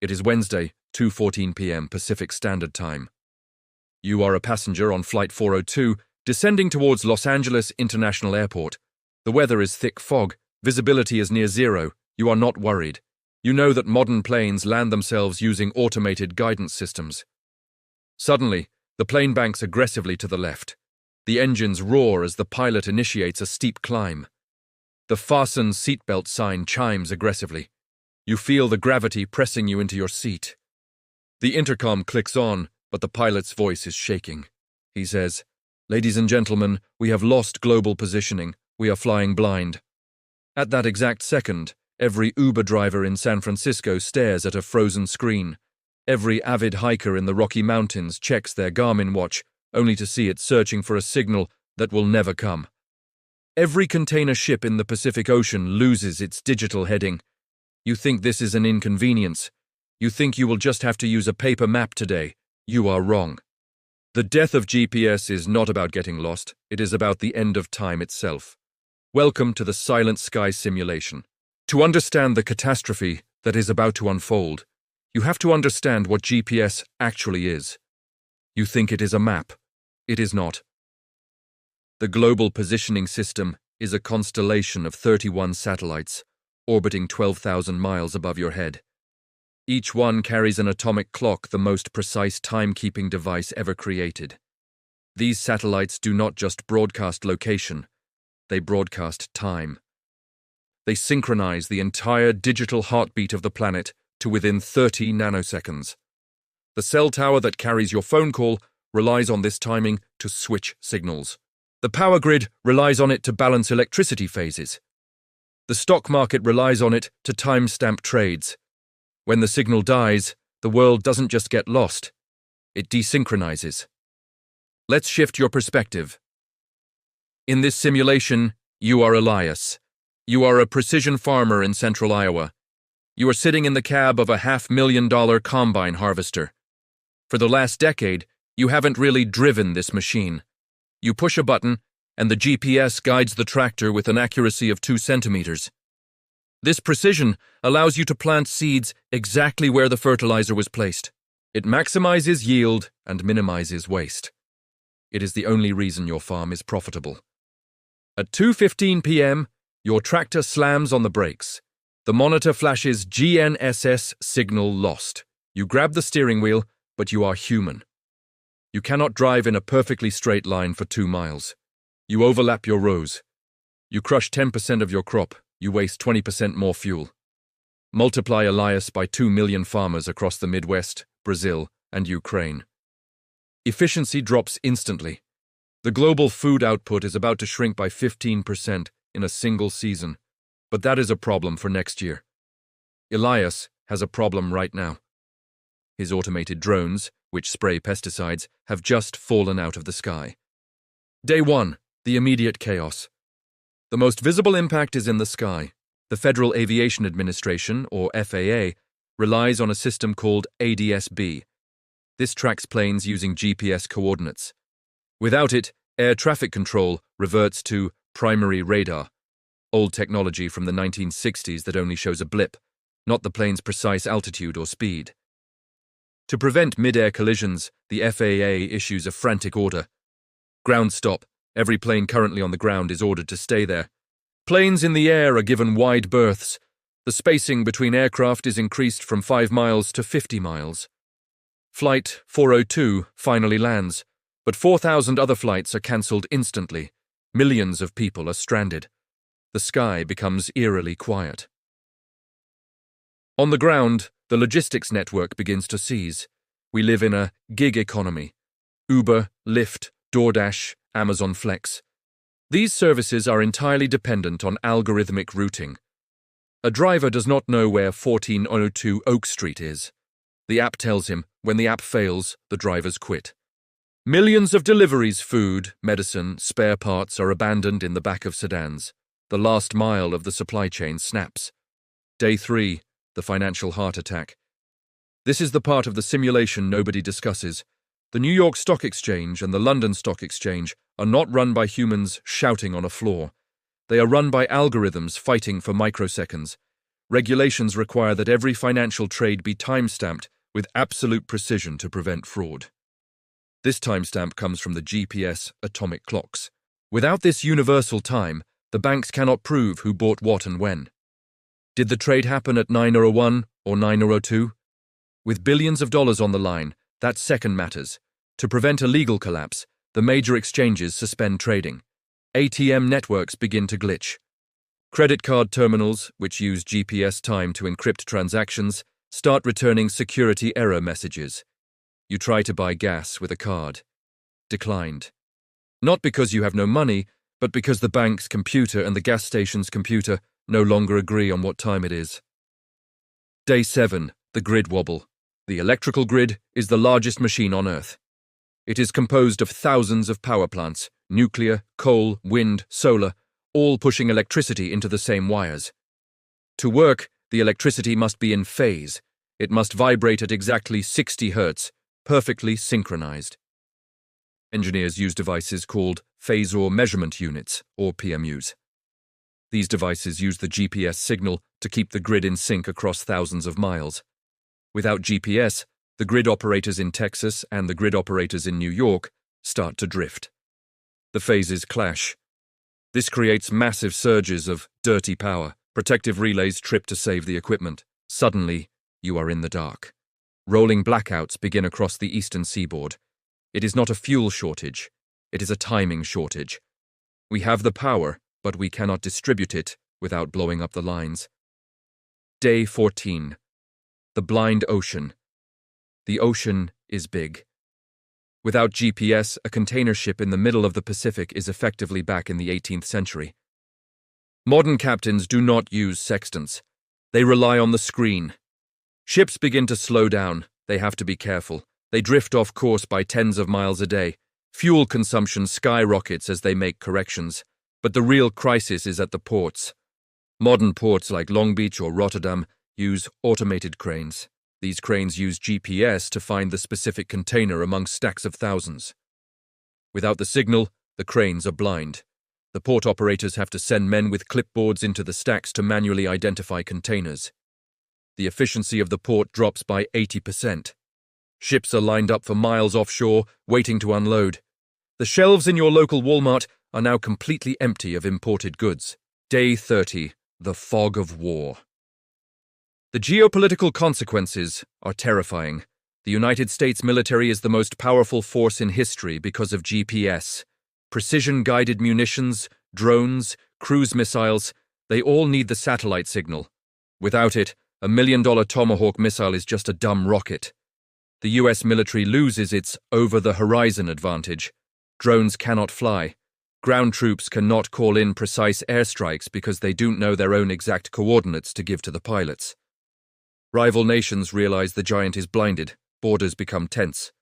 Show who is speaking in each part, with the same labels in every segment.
Speaker 1: It is Wednesday, 2:14 p.m. Pacific Standard Time. You are a passenger on Flight 402, descending towards Los Angeles International Airport. The weather is thick fog, visibility is near zero. You are not worried. You know that modern planes land themselves using automated guidance systems. Suddenly, the plane banks aggressively to the left. The engines roar as the pilot initiates a steep climb. The fasten seatbelt sign chimes aggressively. You feel the gravity pressing you into your seat. The intercom clicks on, but the pilot's voice is shaking. He says, "Ladies and gentlemen, we have lost global positioning. We are flying blind." At that exact second, every Uber driver in San Francisco stares at a frozen screen. Every avid hiker in the Rocky Mountains checks their Garmin watch, only to see it searching for a signal that will never come. Every container ship in the Pacific Ocean loses its digital heading. You think this is an inconvenience. You think you will just have to use a paper map today. You are wrong. The death of GPS is not about getting lost. It is about the end of time itself. Welcome to the Silent Sky simulation. To understand the catastrophe that is about to unfold, you have to understand what GPS actually is. You think it is a map. It is not. The Global Positioning System is a constellation of 31 satellites, orbiting 12,000 miles above your head. Each one carries an atomic clock, the most precise timekeeping device ever created. These satellites do not just broadcast location, they broadcast time. They synchronize the entire digital heartbeat of the planet to within 30 nanoseconds. The cell tower that carries your phone call relies on this timing to switch signals. The power grid relies on it to balance electricity phases. The stock market relies on it to timestamp trades. When the signal dies, the world doesn't just get lost, it desynchronizes. Let's shift your perspective. In this simulation, you are Elias. You are a precision farmer in central Iowa. You are sitting in the cab of a $500,000 combine harvester. For the last decade, you haven't really driven this machine. You push a button, and the GPS guides the tractor with an accuracy of 2 centimeters. This precision allows you to plant seeds exactly where the fertilizer was placed. It maximizes yield and minimizes waste. It is the only reason your farm is profitable. At 2:15 p.m., your tractor slams on the brakes. The monitor flashes GNSS signal lost. You grab the steering wheel, but you are human. You cannot drive in a perfectly straight line for 2 miles. You overlap your rows. You crush 10% of your crop. You waste 20% more fuel. Multiply Elias by 2 million farmers across the Midwest, Brazil, and Ukraine. Efficiency drops instantly. The global food output is about to shrink by 15% in a single season, but that is a problem for next year. Elias has a problem right now. His automated drones, which spray pesticides, have just fallen out of the sky. Day 1, the immediate chaos. The most visible impact is in the sky. The Federal Aviation Administration, or FAA, relies on a system called ADS-B. This tracks planes using GPS coordinates. Without it, air traffic control reverts to primary radar, old technology from the 1960s that only shows a blip, not the plane's precise altitude or speed. To prevent mid-air collisions, the FAA issues a frantic order. Ground stop. Every plane currently on the ground is ordered to stay there. Planes in the air are given wide berths. The spacing between aircraft is increased from 5 miles to 50 miles. Flight 402 finally lands, but 4,000 other flights are cancelled instantly. Millions of people are stranded. The sky becomes eerily quiet. On the ground, the logistics network begins to seize. We live in a gig economy. Uber, Lyft, DoorDash, Amazon Flex. These services are entirely dependent on algorithmic routing. A driver does not know where 1402 Oak Street is. The app tells him. When the app fails, the drivers quit. Millions of deliveries, food, medicine, spare parts are abandoned in the back of sedans. The last mile of the supply chain snaps. Day 3, the financial heart attack. This is the part of the simulation nobody discusses. The New York Stock Exchange and the London Stock Exchange are not run by humans shouting on a floor. They are run by algorithms fighting for microseconds. Regulations require that every financial trade be time-stamped with absolute precision to prevent fraud. This timestamp comes from the GPS atomic clocks. Without this universal time, the banks cannot prove who bought what and when. Did the trade happen at 9:01 or 9:02? With billions of dollars on the line, that second matters. To prevent a legal collapse, the major exchanges suspend trading. ATM networks begin to glitch. Credit card terminals, which use GPS time to encrypt transactions, start returning security error messages. You try to buy gas with a card. Declined. Not because you have no money, but because the bank's computer and the gas station's computer no longer agree on what time it is. Day 7, the Grid Wobble. The electrical grid is the largest machine on Earth. It is composed of thousands of power plants, nuclear, coal, wind, solar, all pushing electricity into the same wires. To work, the electricity must be in phase. It must vibrate at exactly 60 Hz, perfectly synchronized. Engineers use devices called phasor measurement units, or PMUs. These devices use the GPS signal to keep the grid in sync across thousands of miles. Without GPS, the grid operators in Texas and the grid operators in New York start to drift. The phases clash. This creates massive surges of dirty power. Protective relays trip to save the equipment. Suddenly, you are in the dark. Rolling blackouts begin across the eastern seaboard. It is not a fuel shortage. It is a timing shortage. We have the power, but we cannot distribute it without blowing up the lines. Day 14. The blind ocean. The ocean is big. Without GPS, a container ship in the middle of the Pacific is effectively back in the 18th century. Modern captains do not use sextants. They rely on the screen. Ships begin to slow down. They have to be careful. They drift off course by tens of miles a day. Fuel consumption skyrockets as they make corrections. But the real crisis is at the ports. Modern ports like Long Beach or Rotterdam use automated cranes. These cranes use GPS to find the specific container among stacks of thousands. Without the signal, the cranes are blind. The port operators have to send men with clipboards into the stacks to manually identify containers. The efficiency of the port drops by 80%. Ships are lined up for miles offshore, waiting to unload. The shelves in your local Walmart are now completely empty of imported goods. Day 30, the fog of war. The geopolitical consequences are terrifying. The United States military is the most powerful force in history because of GPS. Precision-guided munitions, drones, cruise missiles, they all need the satellite signal. Without it, $1 million Tomahawk missile is just a dumb rocket. The US military loses its over-the-horizon advantage. Drones cannot fly. Ground troops cannot call in precise airstrikes because they don't know their own exact coordinates to give to the pilots. Rival nations realize the giant is blinded. Borders become tense.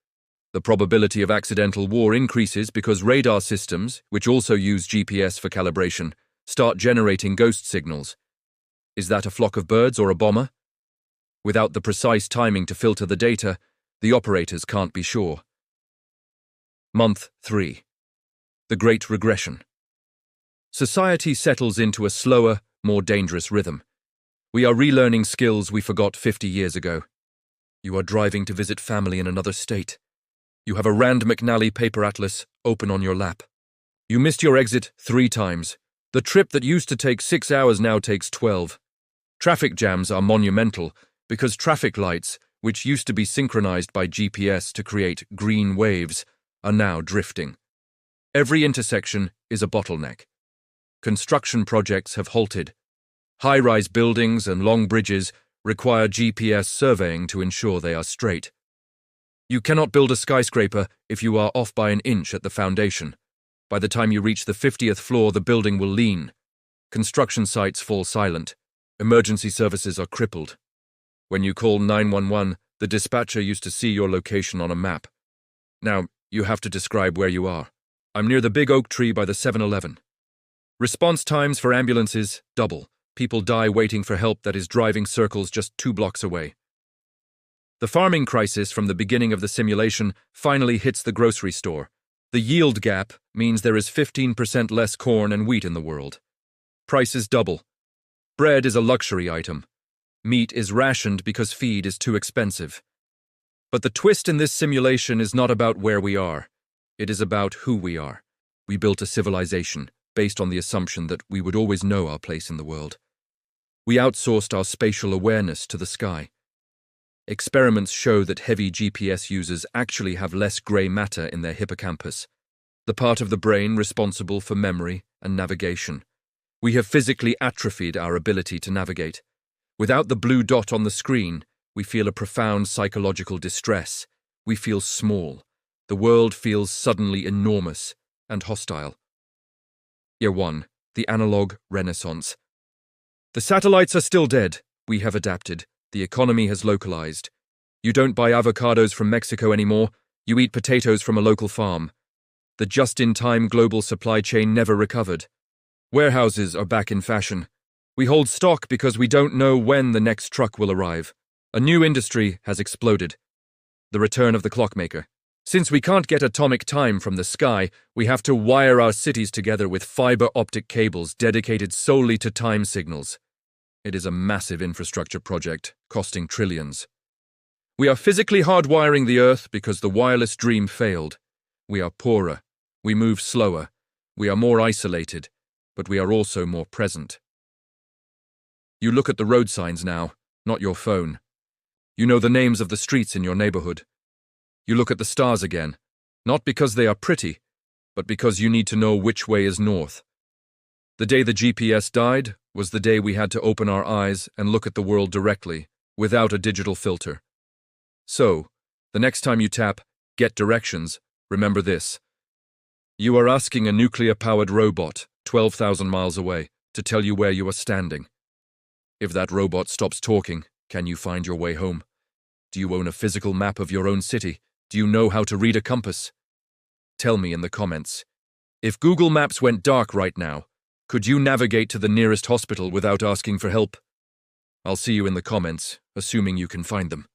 Speaker 1: The probability of accidental war increases because radar systems, which also use GPS for calibration, start generating ghost signals. Is that a flock of birds or a bomber? Without the precise timing to filter the data, the operators can't be sure. Month 3. The Great Regression. Society settles into a slower, more dangerous rhythm. We are relearning skills we forgot 50 years ago. You are driving to visit family in another state. You have a Rand McNally paper atlas open on your lap. You missed your exit 3 times. The trip that used to take 6 hours now takes 12. Traffic jams are monumental because traffic lights, which used to be synchronized by GPS to create green waves, are now drifting. Every intersection is a bottleneck. Construction projects have halted. High-rise buildings and long bridges require GPS surveying to ensure they are straight. You cannot build a skyscraper if you are off by an inch at the foundation. By the time you reach the 50th floor, the building will lean. Construction sites fall silent. Emergency services are crippled. When you call 911, the dispatcher used to see your location on a map. Now, you have to describe where you are. I'm near the big oak tree by the 7-Eleven. Response times for ambulances double. People die waiting for help that is driving circles just 2 blocks away. The farming crisis from the beginning of the simulation finally hits the grocery store. The yield gap means there is 15% less corn and wheat in the world. Prices double. Bread is a luxury item. Meat is rationed because feed is too expensive. But the twist in this simulation is not about where we are. It is about who we are. We built a civilization based on the assumption that we would always know our place in the world. We outsourced our spatial awareness to the sky. Experiments show that heavy GPS users actually have less grey matter in their hippocampus, the part of the brain responsible for memory and navigation. We have physically atrophied our ability to navigate. Without the blue dot on the screen, we feel a profound psychological distress. We feel small. The world feels suddenly enormous and hostile. Year 1. The Analog Renaissance. The satellites are still dead. We have adapted. The economy has localized. You don't buy avocados from Mexico anymore. You eat potatoes from a local farm. The just-in-time global supply chain never recovered. Warehouses are back in fashion. We hold stock because we don't know when the next truck will arrive. A new industry has exploded. The return of the clockmaker. Since we can't get atomic time from the sky, we have to wire our cities together with fiber optic cables dedicated solely to time signals. It is a massive infrastructure project, costing trillions. We are physically hardwiring the Earth because the wireless dream failed. We are poorer. We move slower. We are more isolated, but we are also more present. You look at the road signs now, not your phone. You know the names of the streets in your neighborhood. You look at the stars again, not because they are pretty, but because you need to know which way is north. The day the GPS died was the day we had to open our eyes and look at the world directly, without a digital filter. So, the next time you tap Get Directions, remember this. You are asking a nuclear-powered robot, 12,000 miles away, to tell you where you are standing. If that robot stops talking, can you find your way home? Do you own a physical map of your own city? Do you know how to read a compass? Tell me in the comments. If Google Maps went dark right now, could you navigate to the nearest hospital without asking for help? I'll see you in the comments, assuming you can find them.